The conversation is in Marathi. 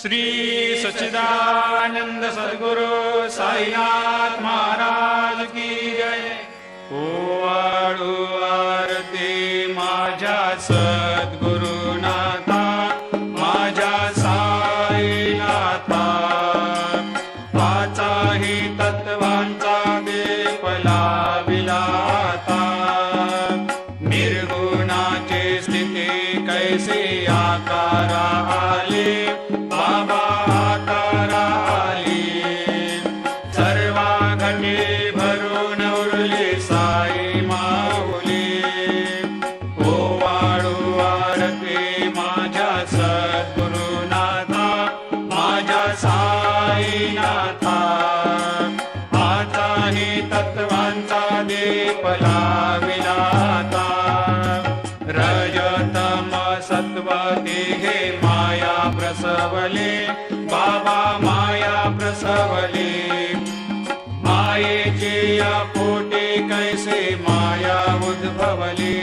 श्री सच्चिदानंद सद्गुरु साईनाथ महाराज की जय। ओवाळू आरती माझ्या सद्गुरुनाथा, माझ्या साईनाथा, पाचाही तत्वांचा दीप लाविला आता। निर्गुणाची स्थिती कैसे आकारा आले, बाबा आकारा आली। सर्वा घटी भरून उरली साई माऊली। ओवाळू आरती माझ्या सद्गुरुनाथा, माझ्या साईनाथा, आताही तत्वांचा दीप लाविला आता। रजतम सत्व तिघे माया प्रसवले, बाबा माया प्रसवले। मायेची या पोटी कैसे माया उद्भवली।